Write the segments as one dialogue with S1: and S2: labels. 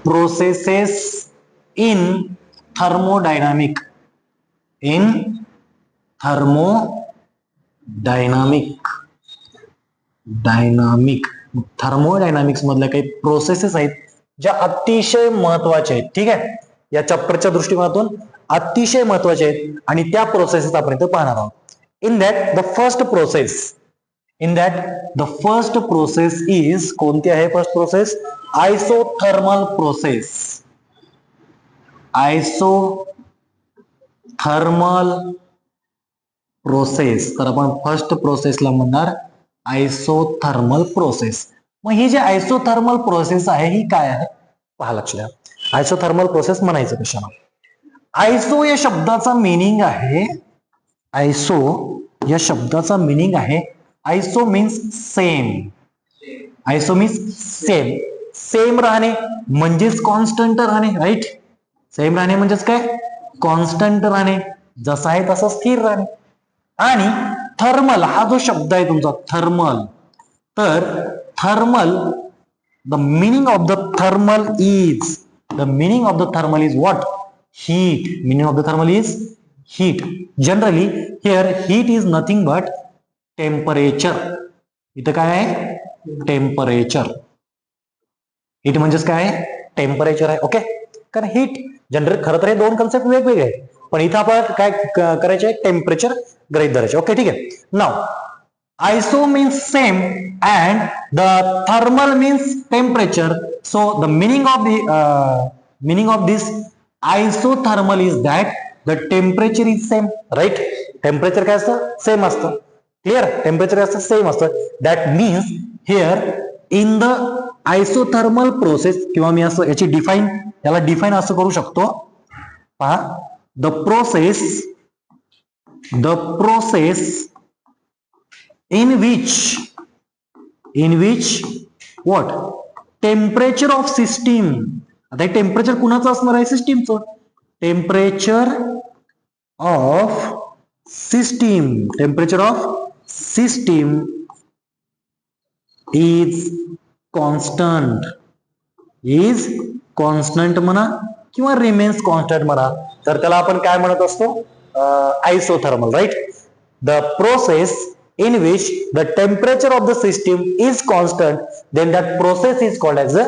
S1: processes in thermodynamic thermodynamics मधल्या काही processes आहेत ज्या अतिशय महत्वाच्या आहेत. ठीक आहे, या चॅप्टरच्या दृष्टिकोनातून अतिशय महत्वाचे आहेत आणि त्या प्रोसेसेस आपण इथे पाहणार आहोत. In that the first process is, कोणती आहे फर्स्ट प्रोसेस? Isothermal process. तर आपण फर्स्ट प्रोसेसला म्हणणार आयसोथर्मल प्रोसेस. मग ही जी आयसोथर्मल प्रोसेस आहे ही काय आहे पहा, लक्ष द्या. आयसोथर्मल प्रोसेस म्हणायचं कशाला? आयसो या शब्दाचा मिनिंग आहे, आयसो मीन्स सेम राहणे म्हणजेच कॉन्स्टंट राहणे. राईट, सेम राहणे म्हणजेच काय? कॉन्स्टंट राहणे, जसा आहे तसा स्थिर राहणे. आणि थर्मल हा जो शब्द आहे तुमचा थर्मल, तर thermal, the meaning of the thermal is what? Heat. meaning of the thermal is heat. Generally here heat is nothing but temperature. इथं काय आहे? टेम्परेचर. हीट म्हणजेच काय? टेम्परेचर आहे. ओके, कारण हीट जनरल खरं तर हे दोन कन्सेप्ट वेगवेगळे आहेत, पण इथं आपण काय करायचे आहे? टेम्परेचर गृहीत धरायचे. ओके, ठीक आहे. नाव iso means same and the thermal means temperature. So the meaning of this isothermal is that the temperature is same. right, temperature काय असतं? सेम असतं. क्लिअर, टेम्परेचर काय असतं? सेम असतं. That means here in the isothermal process, किंवा मी असं याला डिफाईन असं करू शकतो. पहा, the process in which what? Temperature of system. आता हे टेम्परेचर कुणाचं असणार आहे? सिस्टीमचं. Temperature of system is constant म्हणा किंवा रिमेन्स कॉन्स्टंट म्हणा, तर त्याला आपण काय म्हणत असतो? Isothermal. Right, the process in which the temperature of the system is constant, then that process is called as a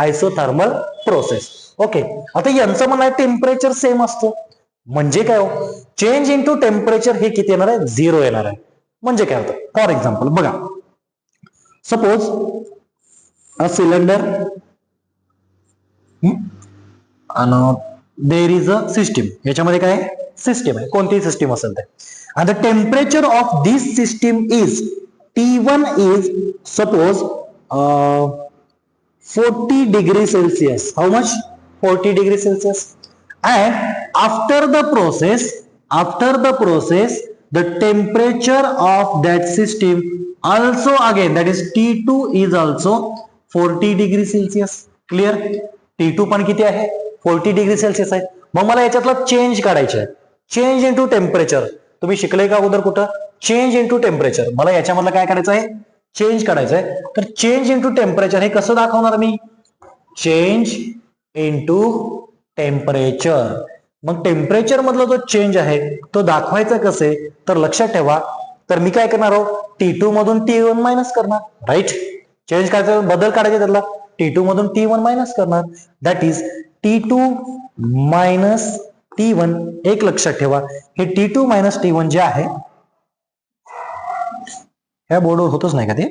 S1: isothermal process. Okay, आता यांचं म्हणणं आहे टेम्परेचर सेम असतं. म्हणजे काय हो? चेंज इन टू टेम्परेचर हे किती येणार आहे? 0 येणार आहे. म्हणजे काय होतं? फॉर एक्झाम्पल बघा, सपोज अ सिलेंडर आणि देर इज अ सिस्टीम. याच्यामध्ये काय सिस्टीम आहे? कोणतीही सिस्टीम असेल ते. And the temperature of this system is T1 is suppose 40 degrees Celsius. How much? 40 degrees Celsius. And after the process, the temperature of that system also again, that is T2 is also 40 degrees Celsius. Clear? T2 पण किती आहे? 40 degree Celsius आहे. मग मला याच्यातला change काढायचा आहे. Change in to temperature तुम्ही शिकले का अगोदर कुठं? Change in to temperature. मला याच्यामधलं काय करायचं आहे? चेंज काढायचं आहे. तर चेंज इन टू टेम्परेचर हे कसं दाखवणार मी? Change in to temperature. मग टेम्परेचर मधला जो चेंज आहे तो दाखवायचा कसे? तर लक्षात ठेवा, तर मी काय करणार आहोत? T2 मधून T1 मायनस करणार. राईट, चेंज करायचं, बदल काढायचे त्याला. T2 मधून T1 मायनस करणार. That is T2 minus T1. एक लक्षात ठेवा, हे T2 मायनस T1 जे आहे, ह्या बोर्डवर होतच नाही का ते?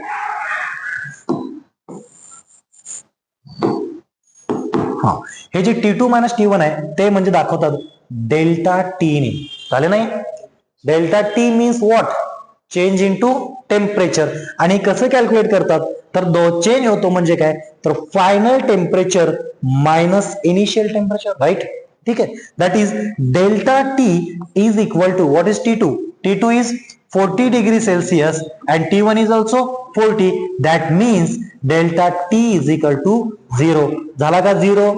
S1: हा, हे जे T2 मायनस T1 आहे ते म्हणजे दाखवतात डेल्टा टी ने. झाले नाही? Delta T means what? Change in to temperature. आणि कसं कॅल्क्युलेट करतात? तर दो चेंज होतो म्हणजे काय? तर final temperature minus initial temperature. Right, ठीक आहे. That is delta T is equal to what is T2? T2 is 40 degree Celsius and T1 is also 40. That means delta T is equal to 0. झाला का 0?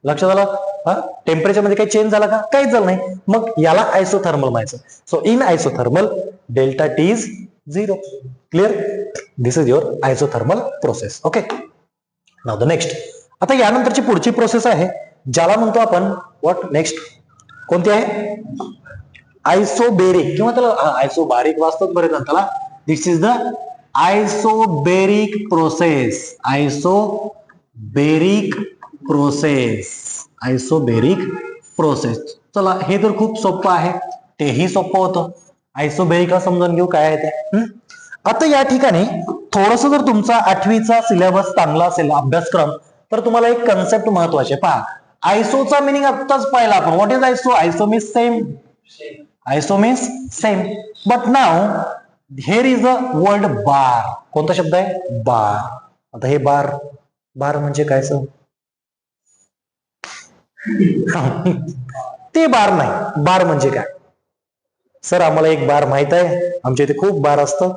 S1: लक्षात आलं? हा, temperature मध्ये काही change झाला का? काहीच झालं नाही. मग याला आयसोथर्मल म्हणायचं. So in isothermal delta T is 0. Clear? This is your isothermal process. Okay, now the next. आता यानंतरची पुढची प्रोसेस आहे ज्याला म्हणतो आपण व्हॉट नेक्स्ट, कोणती आहे? आयसोबेरिक, किंवा त्याला आयसोबारिक वाचतात बरेच जण त्याला. This is the isobaric process. Isobaric process. Isobaric process. चला, हे तर खूप सोपं आहे, तेही सोपं होतं. आयसोबेरिकला समजून घेऊ काय आहे ते. आता या ठिकाणी थोडस जर तुमचा 8वीचा सिलेबस चांगला असेल, अभ्यासक्रम, तर तुम्हाला एक कन्सेप्ट महत्वाचे. पहा, आयसोचा मिनिंग आत्ताच पाहिला आपण. What is iso? Iso means same. Iso means same. But now here is a word bar. कोणता शब्द आहे? बार. आता हे बार, बार म्हणजे काय सर? ते बार नाही. बार म्हणजे काय सर? आम्हाला एक बार माहित आहे, आमच्या इथे खूप बार असतं,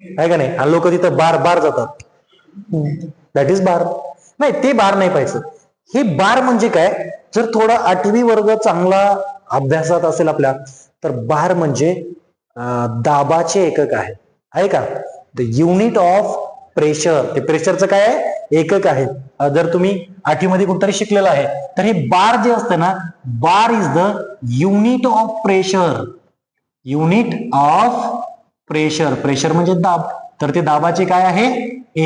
S1: आहे का नाही? आणि लोक तिथं बार बार जातात. दॅट इज बार. नाही, ते बार नाही पाहिजे. हे बार म्हणजे काय? जर थोडा 8वी वर्ग चांगला अभ्यासात असेल आपल्या, तर बार म्हणजे दाबाचे एकक आहे का? The unit of pressure. ते प्रेशरचं काय आहे? एकक आहे. जर तुम्ही 8वी मध्ये कुठतरी शिकलेलं आहे, तर हे बार जे असतं ना, bar is the unit of pressure. Unit of pressure. Pressure म्हणजे दाब, तर ते दाबाचे काय आहे?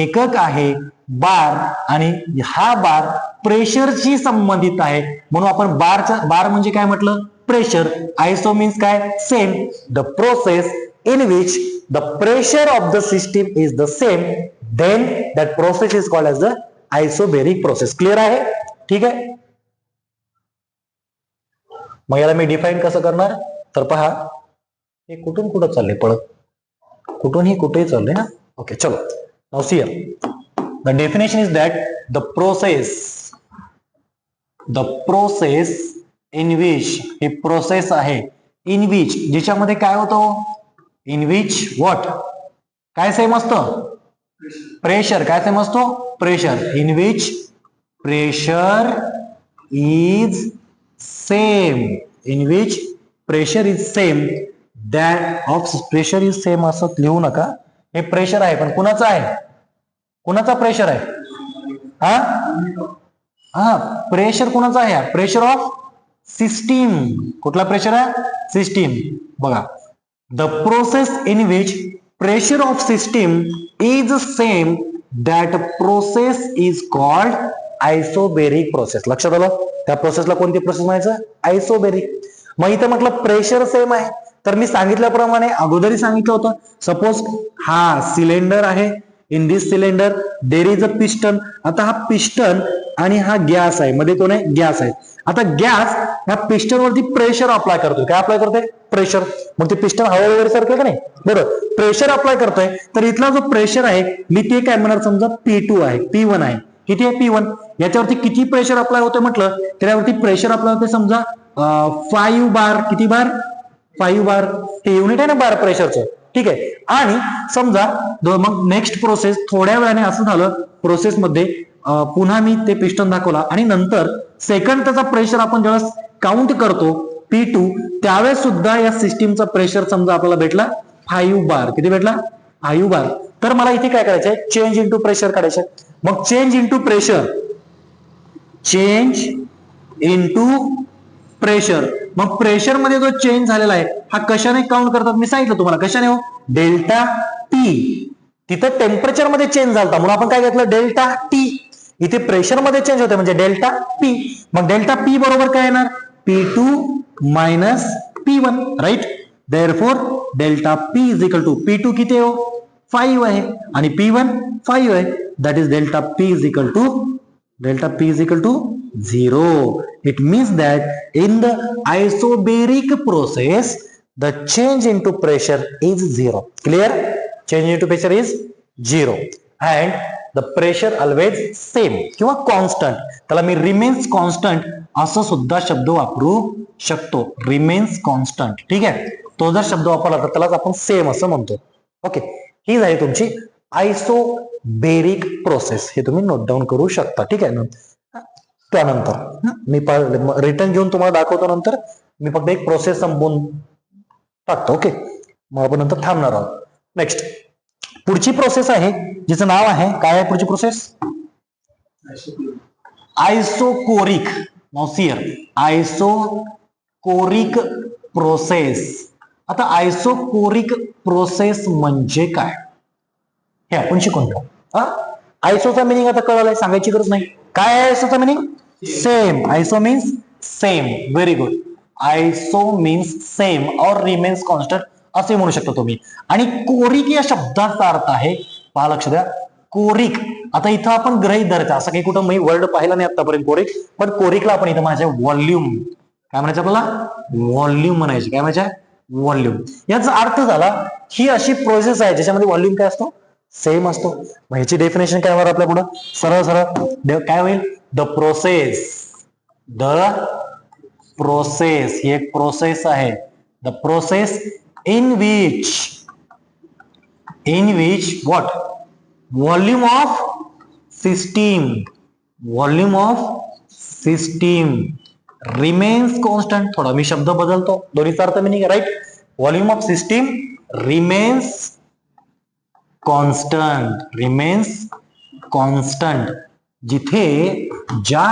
S1: एकक आहे बार. आणि हा बार प्रेशरशी संबंधित आहे, म्हणून आपण बार म्हणजे काय म्हटलं? प्रेशर. आयसो मीन्स काय? Same. The process in which the pressure of the system is the same, then that process is called as the isobaric process. Clear आहे? ठीक आहे. मग याला मी डिफाईन कसं करणार? तर पहा, हे कुठून कुठं चालले पळत, कुठूनही कुठेही चालले ना. ओके, चलो. Now see here the definition is that the process in which, हे प्रोसेस आहे इन विच, ज्याच्यामध्ये काय होतं? In which what? काय सेम असतं? प्रेशर. काय सेम असतो? Pressure. In which pressure is same. In which pressure is same. That of pressure is same असं लिहू नका. हे प्रेशर आहे, पण कुणाचं आहे? कुणाचा प्रेशर आहे? हा, प्रेशर कुणाचा आहे? Pressure of system. कुठला प्रेशर आहे? सिस्टीम. बघा, the process in which pressure of system is same, that process is called isobaric process. लक्षात आलं? त्या प्रोसेसला कोणती प्रोसेस म्हणायचं? आयसोबेरिक. मग इथं म्हटलं प्रेशर सेम आहे, तर मी सांगितल्याप्रमाणे अगोदरही सांगितलं होतं, सपोज हा सिलेंडर आहे. In this cylinder there is a piston. आता हा पिस्टन आणि हा गॅस आहे, मध्ये कोण आहे? गॅस आहे. आता गॅस ह्या पिस्टन वरती प्रेशर अप्लाय करतोय. काय अप्लाय करतोय? प्रेशर. मग ते पिस्टन हवा वगैरे सारखं का नाही? बरोबर, प्रेशर अप्लाय करतोय. तर इथला जो प्रेशर आहे, मी ते काय म्हणणार? समजा P2 आहे, P1 आहे. किती आहे? P1. याच्यावरती किती प्रेशर अप्लाय होतोय म्हटलं? त्याच्यावरती प्रेशर अप्लाय होते समजा 5 बार. किती बार? 5 बार. हे युनिट आहे ना बार प्रेशरचं. ठीक आहे. आणि समजा मग नेक्स्ट प्रोसेस, थोड्या वेळाने असं झालं प्रोसेसमध्ये, पुन्हा मी ते पिस्टन दाखवला आणि नंतर सेकंड त्याचा प्रेशर आपण ज्यावेळेस काउंट करतो P2, त्यावेळेस सुद्धा या सिस्टीमचा प्रेशर समजा आपल्याला भेटला 5 बार. किती भेटला? 5 बार. तर मला इथे काय करायचंय? चेंज इंटू प्रेशर काढायचं. मग change into pressure, change into pressure. मग प्रेशर मध्ये जो चेंज झालेला आहे, हा कशाने काउंट करतात? मी सांगितलं तुम्हाला कशाने हो? Delta T. तिथं टेम्परेचर मध्ये चेंज झाला, म्हणून आपण काय घेतलं? Delta T. इथे प्रेशर मध्ये चेंज होते म्हणजे डेल्टा पी. मग डेल्टा पी बरोबर काय येणार? P2 minus P1. Right. Therefore delta P is equal to P2 किती आहे? 5 आहे. आणि P1 5 आहे. That is delta P is equal to 0. It means that in the isobaric process, the change into pressure is 0. Clear? Change into pressure is 0. And the pressure always same किंवा constant. त्याला मी remains constant असं सुद्धा शब्द वापरू शकतो. Remains constant. ठीक आहे. तो जर शब्द वापरला तर त्यालाच आपण सेम असं म्हणतो. ओके, ही झाली तुमची आयसोबेरिक प्रोसेस. हे तुम्ही नोट डाऊन करू शकता. ठीक आहे. त्यानंतर मी रिटर्न घेऊन तुम्हाला दाखवतो. नंतर मी फक्त एक प्रोसेस संपवून टाकतो. ओके, मग आपण नंतर थांबणार आहोत. नेक्स्ट पुढची प्रोसेस आहे जिचं नाव आहे, काय आहे पुढची प्रोसेस? आयसोकोरिक. नॉसियर आयसोकोरिक प्रोसेस. आता आयसोकोरिक प्रोसेस म्हणजे काय हे आपण शिकून घेऊ. आयसोचा मिनिंग आता कळालाय, सांगायची गरज नाही. काय आहे आयसोचा meaning? Same. Iso means same. Very good. Iso means same और रिमेन्स कॉन्स्टंट असे म्हणू शकता तुम्ही. आणि कोरिक या शब्दाचा अर्थ आहे, पहा लक्ष द्या, कोरिक. आता इथं आपण गृहीत धरायचं, असं काही कुठं मी वर्ड पाहिला नाही आतापर्यंत कोरिक, पण कोरिकला आपण इथं माझ्या व्हॉल्यूम, काय म्हणायचं आपल्याला? व्हॉल्यूम म्हणायचे. काय म्हणायचं? व्हॉल्यूम. याचा अर्थ झाला ही अशी प्रोसेस आहे ज्याच्यामध्ये व्हॉल्यूम काय असतो? सेम असतो. मग ह्याची डेफिनेशन काय होणार आपल्या पुढं? सरळ सरळ काय होईल? द प्रोसेस ही एक प्रोसेस आहे. The process in which what volume of system remains constant. थोडा मी शब्द बदलतो, दोन्हीचा अर्थ meaning right. Volume of system remains constant. जिथे ज्या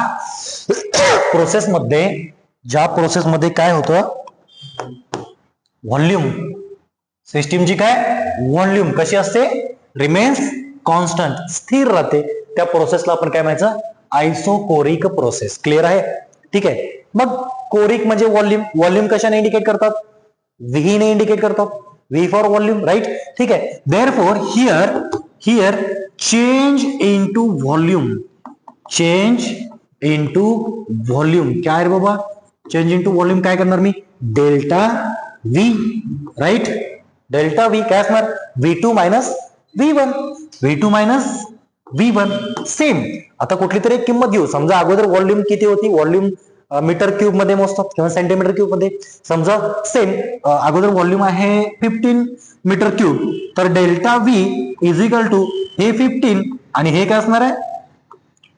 S1: प्रोसेसमध्ये काय होतं? व्हॉल्यूम. सिस्टीमची काय व्हॉल्यूम कशी असते? रिमेन्स कॉन्स्टंट, स्थिर राहते. त्या प्रोसेसला आपण काय म्हणायचं? Isochoric process. क्लिअर आहे? ठीक आहे. मग कोरिक म्हणजे व्हॉल्यूम. व्हॉल्यूम कशाने इंडिकेट करतात? व्ही ने इंडिकेट करतात. V for volume, right? ठीक आहे. Therefore here change into volume काय रे बाबा? चेंज इनटू व्हॉल्यूम काय करणार मी? Delta V, right? Delta V काय असणार? V2 minus V1 same. आता कुठली तरी एक किंमत घेऊ. समजा अगोदर व्हॉल्यूम किती होती? व्हॉल्यूम मीटर क्यूब मध्ये मोजतात किंवा सेंटीमीटर क्यूब मध्ये. समजा सेम अगोदर व्हॉल्यूम आहे 15 मीटर क्यूब, तर delta V is equal to हे 15 आणि हे काय असणार आहे?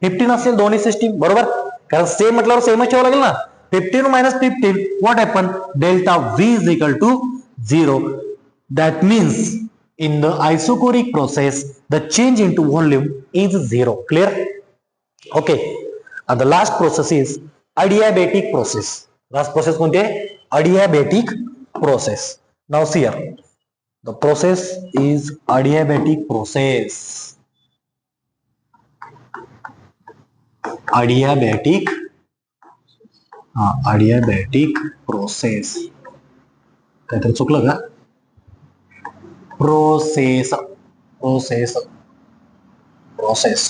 S1: 15 असेल दोन्ही सिस्टीम, बरोबर? कारण सेम म्हटल्यावर सेमच ठेवावं लागेल ना. 15 minus 15, what happened? Delta V is equal to 0. That means in the isochoric process, the change into volume is 0. Clear? Okay. And the last process is adiabatic process. Last process कोणती आहे? Adiabatic process. Now see here. The process is adiabatic process. adiabatic process. काहीतरी चुकलं का? Process.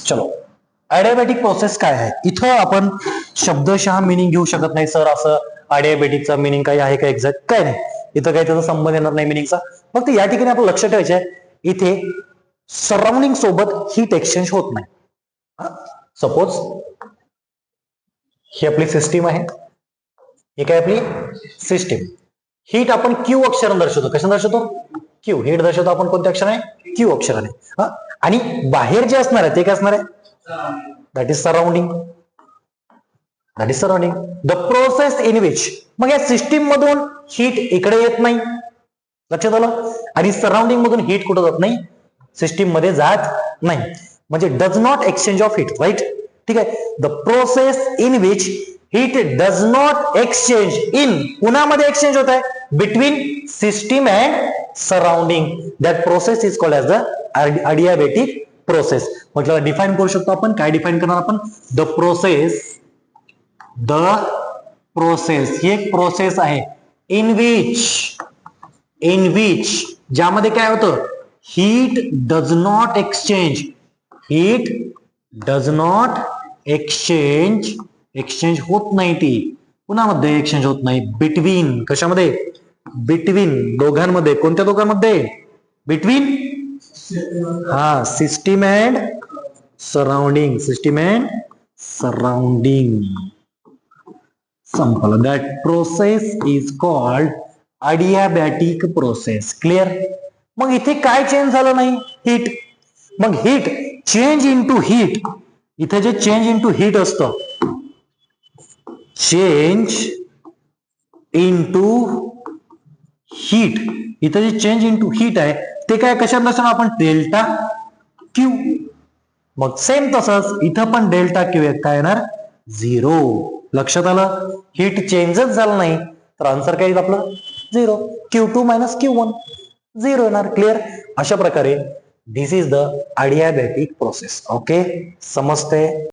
S1: चलो, adiabatic process काय आहे? इथं आपण शब्दशः मिनिंग घेऊ शकत नाही सर, असं adiabaticचा मिनिंग काही आहे का एक्झॅक्ट? काय नाही, इथं काही त्याचा संबंध येणार नाही मिनिंगचा. फक्त या ठिकाणी आपण लक्ष ठेवायचं आहे, इथे सराउंडिंग सोबत हीट एक्सचेंज होत नाही. सपोज ही आपली सिस्टीम आहे, ही काय आपली सिस्टीम. हीट आपण क्यू अक्षराने दर्शवतो. कशाने दर्शवतो? क्यू. हीट दर्शवतो आपण कोणत्या अक्षराने? क्यू अक्षराने. आणि बाहेर जे असणार आहे ते काय असणार आहे? That is surrounding. The process in which. मग या सिस्टीम मधून हीट इकडे येत नाही, लक्षात आलं? आणि सराउंडिंग मधून हीट कुठं जात नाही? सिस्टीम मध्ये जात नाही. म्हणजे does not exchange of heat, right? ठीक आहे. The process in which heat does not exchange in, पुन्हा एक्सचेंज होत आहे between system and surrounding. That process is called as the adiabatic process. म्हटलं डिफाईन करू शकतो आपण. काय डिफाईन करणार आपण? द प्रोसेस ही एक प्रोसेस आहे इन विच ज्यामध्ये काय होतं? हीट डज नॉट एक्सचेंज होत नाही. ती पुन्हा मध्ये एक्सचेंज होत नाही. बिटवीन, कशामध्ये? बिटवीन, दोघांमध्ये. कोणत्या दोघांमध्ये? Between system and surrounding. संपलं. That process is called adiabatic process. Clear? मग इथे काय चेंज झालं नाही? हीट. मग हीट चेंज इंटू हीट, इथे जे चेंज इंटू हीट असतं, चेंज इंटू हीट, इथे जे चेंज इंटू हीट आहे ते काय कशात दर्शवणार आपण डेल्टा क्यू. मग सेम तसंच इथं पण डेल्टा क्यू काय येणार 0. लक्षात आलं. हीट चेंजच झालं नाही तर आन्सर काय येईल आपलं 0. Q2 मायनस Q1 0 येणार. क्लिअर. अशा प्रकारे दिस इज द अडियाबॅटिक प्रोसेस. ओके समजते.